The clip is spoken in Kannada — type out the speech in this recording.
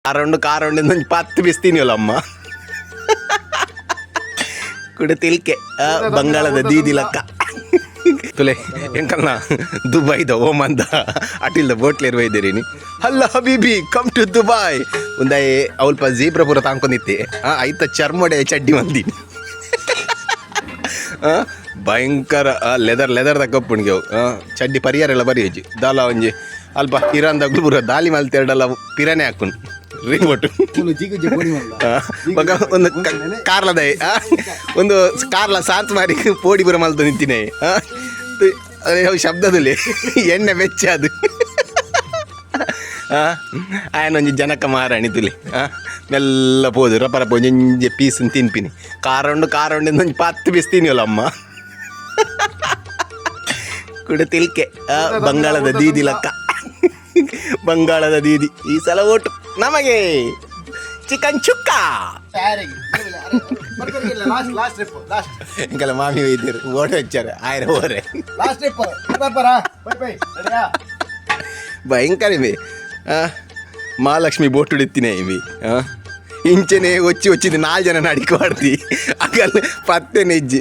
ಕಾರುಂಡು ಒಂದು 10 ಪೀಸ್ ತಿನ್ನಿವಲ್ಲ ಅಮ್ಮ ಕೂಡ ತಿಲ್ಕೆ ಬಂಗಾಳದ ದೀದಿ ಲೆಕ್ಕ ತುಲೆ ಎಂಕಲ್ನ ದುಬೈದ ಓಮಂದ ಅಟಿಲ್ದ ಬೋಟ್ಲೇರು ಒಯ್ದಿರೀನಿ ಅಲ್ಲ ಹಬೀಬಿ ಕಮ್ ಟು ದುಬೈ ಒಂದೇ ಅವಲ್ಪ ಜೀಬ್ರ ಪೂರ ತಾಂಕೊಂಡಿತ್ತೆ ಐತ ಚರ್ಮಡೆ ಚಡ್ಡಿ ಮಂದಿನಿ ಭಯಂಕರ ಲೆದರ್ದ ಕಪ್ಪುಣಿಗೆ ಅವು ಚಡ್ಡಿ ಪರಿಹಾರ ಎಲ್ಲ ಬರೆಯೋಜಿ ದಾಲ ಒಂಜಿ ಅಲ್ಪ ಇರಾನ್ದಾಗ್ಲು ಪೂರ ದಾಲಿ ಮಲ್ತೆರಡಲ್ಲ ಪಿರಾನೆ ಹಾಕೊಂಡು ರಿಮೋಟ್ ಒಂದು ಕಾರ್ಲದ ಒಂದು ಕಾರ್ಲ ಸಾತ್ ಮಾರಿ ಪೋಡಿ ಪುರ ಮಲ್ತು ನಿಂತಿನೇ ಶಬ್ದದಲ್ಲಿ ಎಣ್ಣೆ ಬೆಚ್ಚ ಅದು ಆಯನೊಂಜಿ ಜನಕ ಮಾರಾಣಿ ತುಲಿ ಮೆಲ್ಲ ಪೋದು ರಪ ಒಂಜಿ ಪೀಸ್ ತಿನ್ಪಿನಿ ಕಾರುಂಡು ಒಂದು 10 ಪೀಸ್ ತಿನ್ನಿವಲ್ಲ ಅಮ್ಮ ಕೂಡ ತಿಲ್ಕೆ ಬಂಗಾಳದ ದೀದಿ ಲೆಕ್ಕ ಬಂಗಾಳದ ದೀದಿ ಈ ಸಲ ಓಟು ನಮಗೆ ಚಿಕನ್ ಚುಕ್ಕ ಇಂಕಲ್ಲ ಮಾಮಿ ಒಯ್ದಿರು ಓಟ ಹಚ್ಚಾರ ಆಯ್ರ ಹೋರೆ ಭಯಂಕರ ಇವೆ ಮಹಾಲಕ್ಷ್ಮಿ ಬೋಟ್ ಹಿಡಿತೀನಿ ಇವಿ ಇಂಚನೆ ಒಚ್ಚಿದ್ದು 4 ಜನ ನಡಿಕೆ ಮಾಡ್ತಿ ಆಗಲ್ಲ ಪತ್ತೆ ನೆಜ್ಜಿ